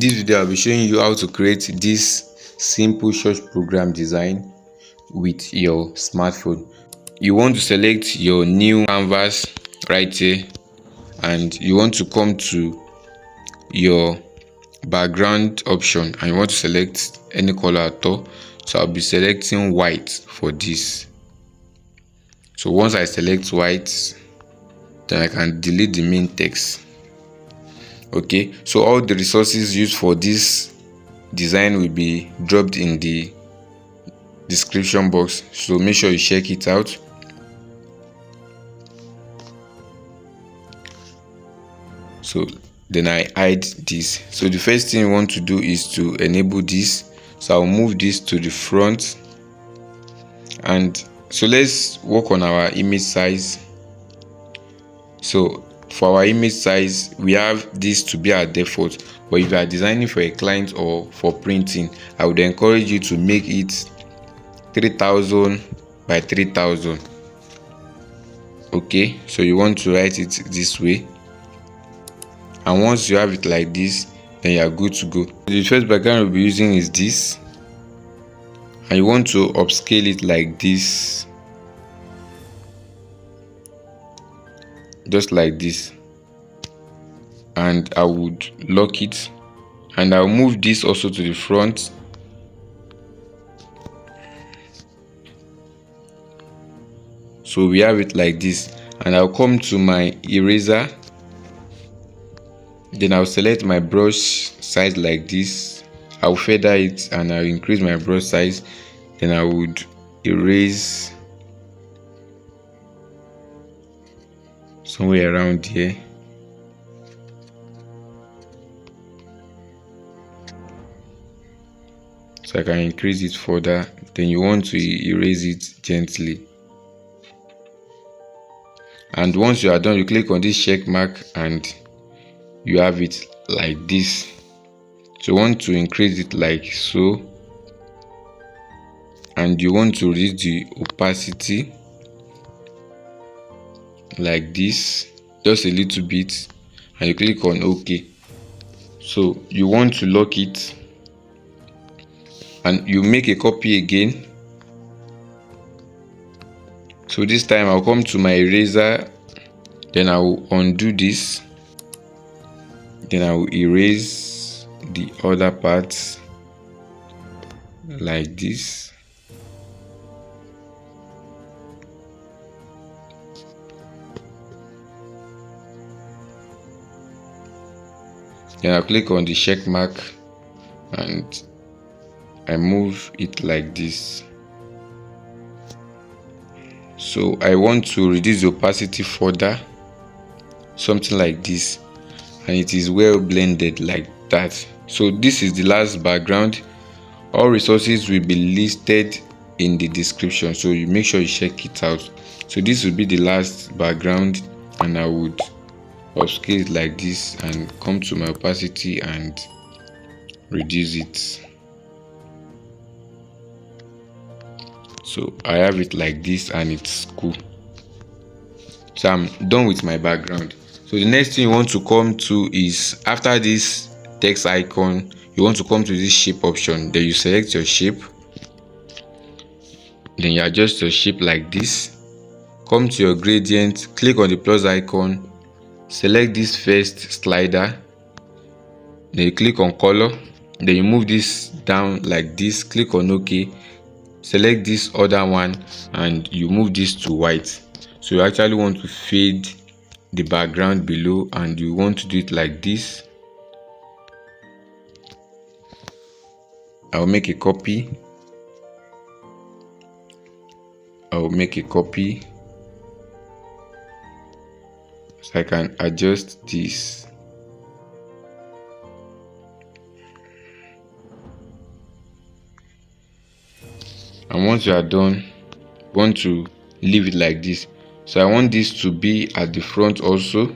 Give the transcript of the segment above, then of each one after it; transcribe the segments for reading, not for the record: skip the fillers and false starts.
this video I'll be showing you how to create this simple short program design with your smartphone. You want to select your new canvas right here, and you want to come to your background option and you want to select any color at all. So I'll be selecting white for this. So once I select white, then I can delete the main text. Okay, so all the resources used for this design will be dropped in the description box, so make sure you check it out. So then I hide this. So the first thing you want to do is to enable this. So I'll move this to the front, and so let's work on our image size. So for our image size, we have this to be our default, but if you are designing for a client or for printing, I would encourage you to make it 3000 by 3000. Okay, so you want to write it this way, and once you have it like this, then you are good to go. The first background we'll be using is this, and you want to upscale it like this, just like this, and I would lock it, and I'll move this also to the front. So we have it like this, and I'll come to my eraser, then I'll select my brush size like this. I'll feather it and I'll increase my brush size, then I would erase somewhere around here. So I can increase it further, then you want to erase it gently. And once you are done, you click on this check mark and you have it like this. So you want to increase it like so, and you want to reduce the opacity like this, just a little bit, and you click on OK. So you want to lock it, and you make a copy again. So this time I'll come to my eraser, then I will undo this, then I will erase the other parts like this. Then I'll click on the check mark and I move it like this. So I want to reduce the opacity further, something like this, and it is well blended like that. So this is the last background. All resources will be listed in the description, so you make sure you check it out. So this will be the last background, and I would upscale it like this and come to my opacity and reduce it. So I have it like this and it's cool. So I'm done with my background. So the next thing you want to come to is, after this text icon, you want to come to this shape option. Then you select your shape, then you adjust your shape like this. Come to your gradient, click on the plus icon, select this first slider, then you click on color, then you move this down like this, click on OK, select this other one and you move this to white. So you actually want to fade the background below, and you want to do it like this. I'll make a copy. So I can adjust this. And once you are done, you want to leave it like this. So I want this to be at the front also.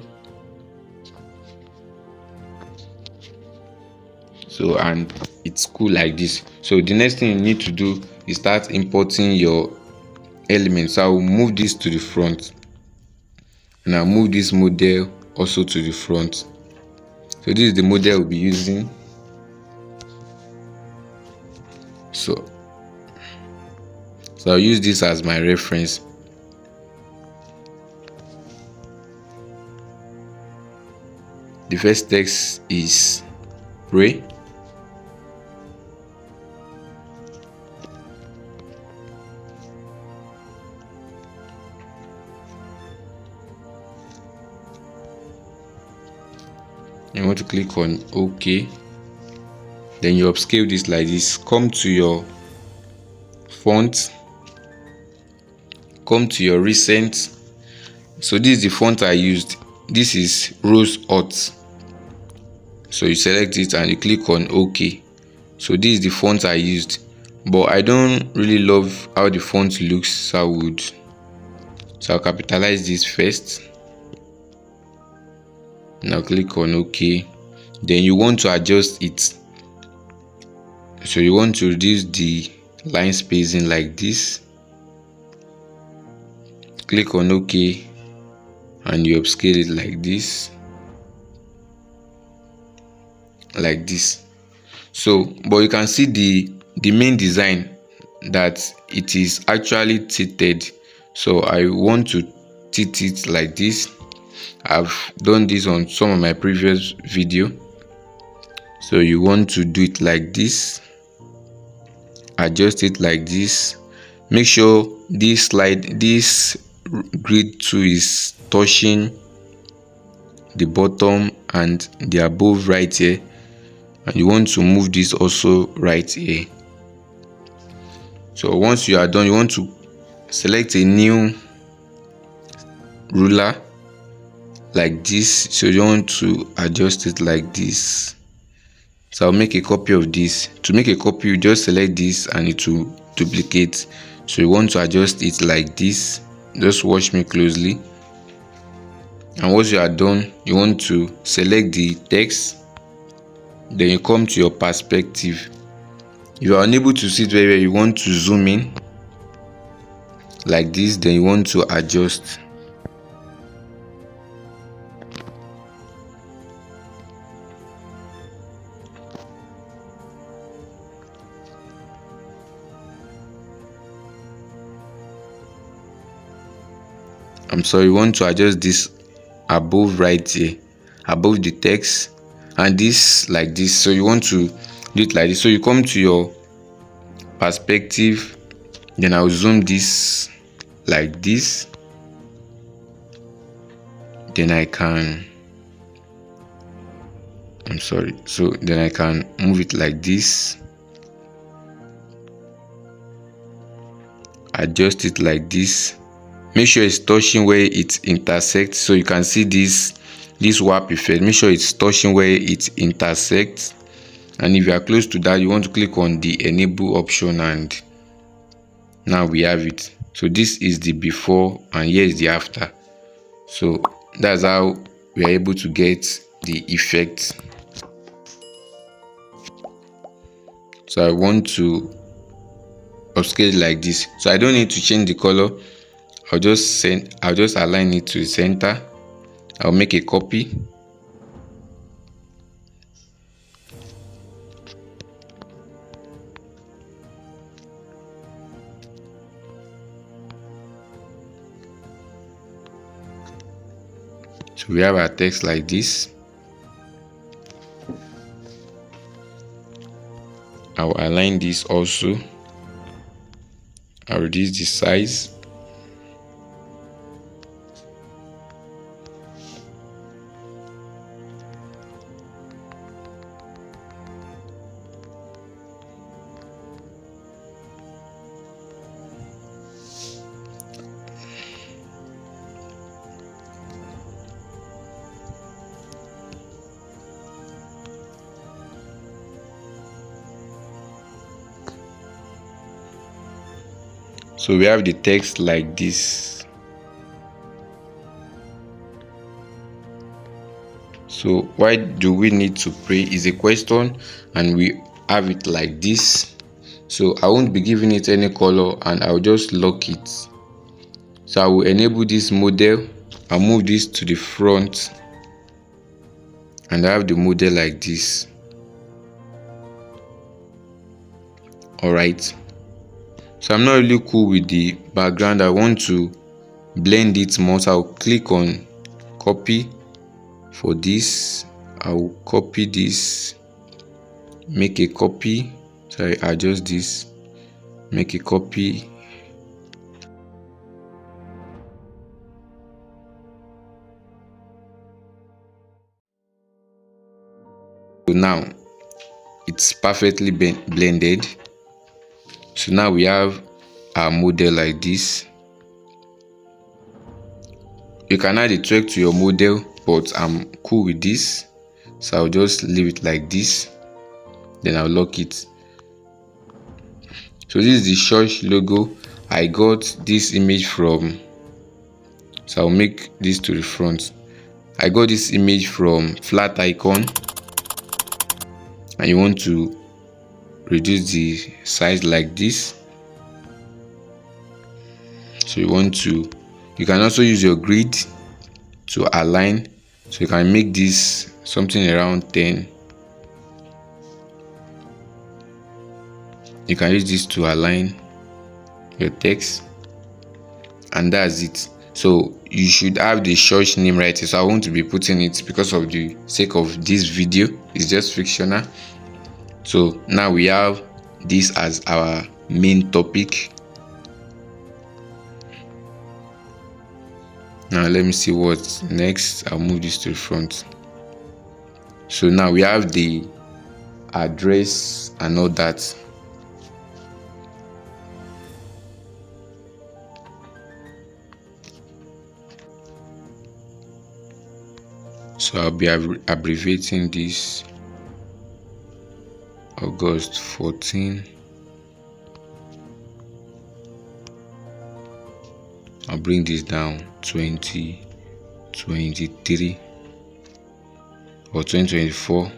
So, and it's cool like this. So the next thing you need to do is start importing your elements. So I will move this to the front, and I'll move this model also to the front. So this is the model we'll be using. So I'll use this as my reference. The first text is pray. You want to click on OK. Then you upscale this like this. Come to your font. Come to your recent. So this is the font I used. This is Rose Hot. So you select it and you click on OK. So this is the font I used, but I don't really love how the font looks, so I'll capitalize this first. Now click on OK. Then you want to adjust it. So you want to reduce the line spacing like this. Click on OK and you upscale it like this. Like this. So, but you can see the main design that it is actually tilted. So I want to tilt it like this. I've done this on some of my previous video. So you want to do it like this. Adjust it like this. Make sure this grid tool is touching the bottom and the above right here. And you want to move this also right here. So once you are done, you want to select a new ruler like this. So you want to adjust it like this. So I'll make a copy of this. To make a copy, you just select this and it will duplicate. So you want to adjust it like this. Just watch me closely. And once you are done, you want to select the text. Then you come to your perspective. If you are unable to see it very well, you want to zoom in like this. Then you want to adjust. You want to adjust this above right here, above the text, and this like this. So you want to do it like this. So you come to your perspective, then I'll zoom this like this. Then I can so then I can move it like this, adjust it like this. Make sure it's touching where it intersects. So you can see this warp effect. Make sure it's touching where it intersects. And if you are close to that, you want to click on the enable option, and now we have it. So this is the before and here is the after. So that's how we are able to get the effect. So I want to upscale it like this. So I don't need to change the color. I'll just align it to the center. I'll make a copy. So we have our text like this. I'll align this also. I'll reduce the size. So we have the text like this. So why do we need to pray is a question, and we have it like this. So I won't be giving it any color, and I'll just lock it. So I will enable this model. I'll move this to the front, and I have the model like this. Alright, so I'm not really cool with the background. I want to blend it more, so I'll click on copy. For this, I'll copy this, make a copy, so I adjust this, make a copy. So now it's perfectly blended. So now we have our model like this. You can add a track to your model, but I'm cool with this, so I'll just leave it like this, then I'll lock it. So this is the church logo. I got this image from, so I'll make this to the front. I got this image from flat icon, and you want to reduce the size like this. So you can also use your grid to align, so you can make this something around 10. You can use this to align your text, and that's it. So you should have the church name right here, so I want to be putting it because of the sake of this video. It's just fictional. So now we have this as our main topic. Now let me see what's next. I'll move this to the front. So now we have the address and all that. So I'll be abbreviating this August 14. I'll bring this down 2023 or 2024.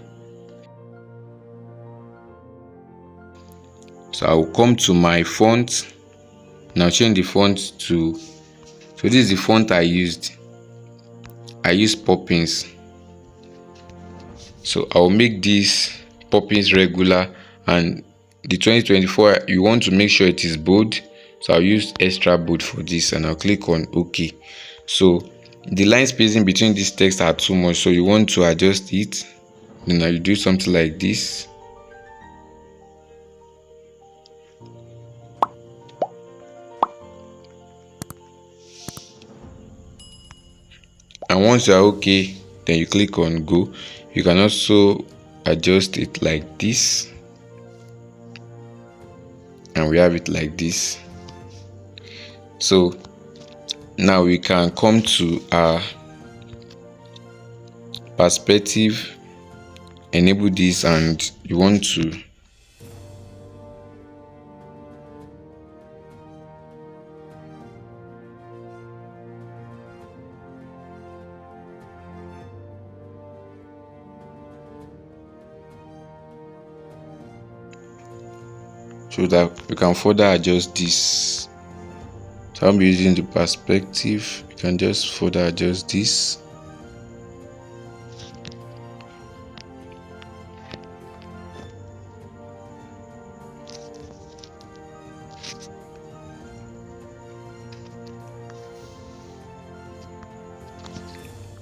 So I'll come to my font. Now change the font to, so this is the font I used. I use Poppins. So I'll make this Poppins regular, and the 2024 you want to make sure it is bold, so I'll use extra bold for this, and I'll click on OK. So the line spacing between these texts are too much, so you want to adjust it. Then you do something like this. And once you are okay, then you click on go. You can also adjust it like this, and we have it like this. So now we can come to our perspective, enable this, and you want to so that we can further adjust this. So I'll be using the perspective. You can just further adjust this.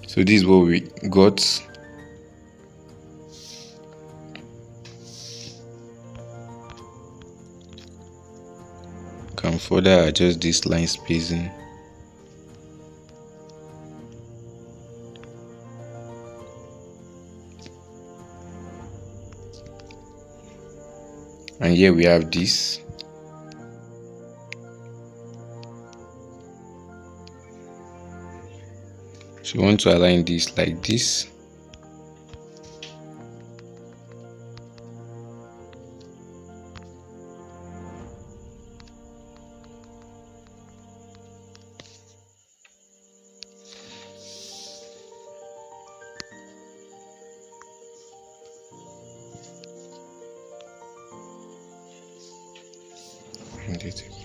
So this is what we got. Can further adjust this line spacing. And here we have this. So you want to align this like this. And it will be.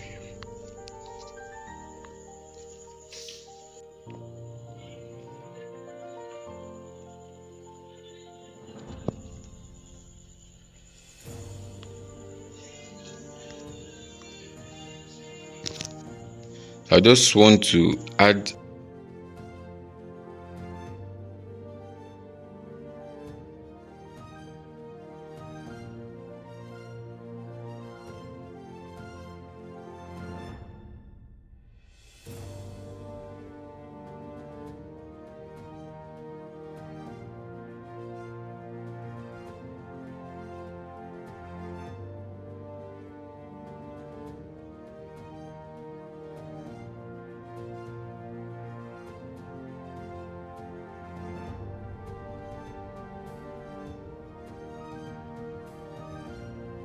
I just want to add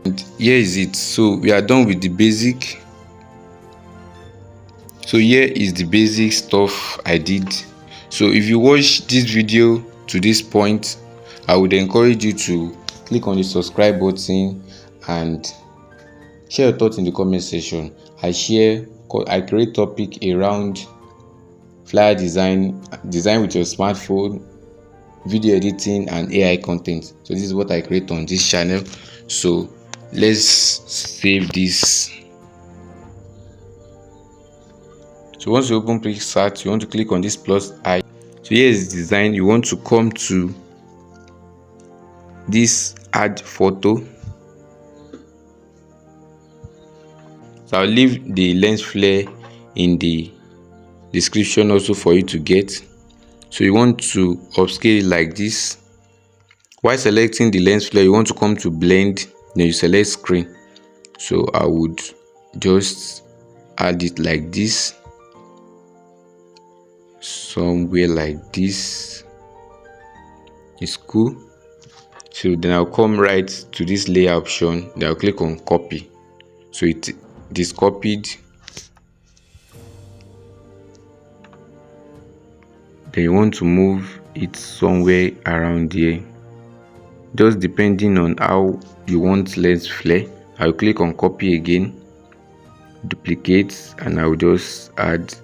and here is it. So we are done with the basic. So here is the basic stuff I did. So if you watch this video to this point, I would encourage you to click on the subscribe button and share your thoughts in the comment section. I create topic around flyer design with your smartphone, video editing and AI content. So this is what I create on this channel. So let's save this. So once you open Pixellab, you want to click on this plus I. So here is design. You want to come to this add photo. So I'll leave the lens flare in the description also for you to get. So you want to upscale it like this. While selecting the lens flare, you want to come to blend, then you select screen. So I would just add it like this, somewhere like this. It's cool. So then I'll come right to this layer option, then I'll click on copy. So it is copied. Then you want to move it somewhere around here, just depending on how you want lens flare. I'll click on copy again, duplicate, and I'll just add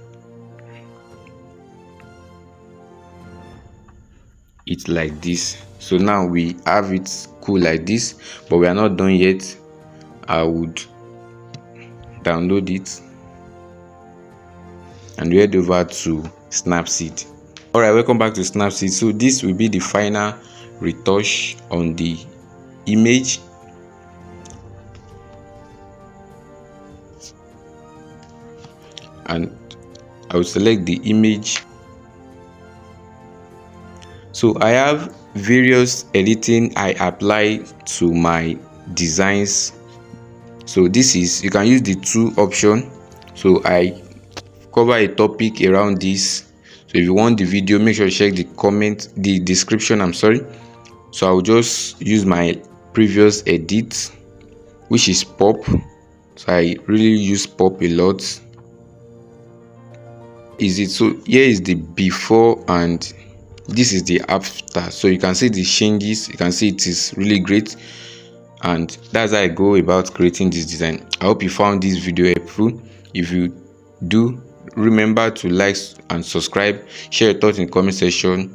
it like this. So now we have it cool like this, but we are not done yet. I would download it and head over to Snapseed. Alright, welcome back to Snapseed. So this will be the final retouch on the image. And I will select the image. So I have various editing I apply to my designs. So this is, you can use the two option. So I cover a topic around this. So if you want the video, make sure you check the description. So I'll just use my previous edit, which is pop. So I really use pop a lot. So here is the before and this is the after. So you can see the changes. You can see it is really great, and that's how I go about creating this design. I hope you found this video helpful. If you do, remember to like and subscribe, share your thoughts in the comment section.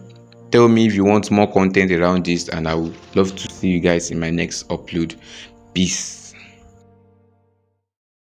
Tell me if you want more content around this, and I would love to see you guys in my next upload. Peace.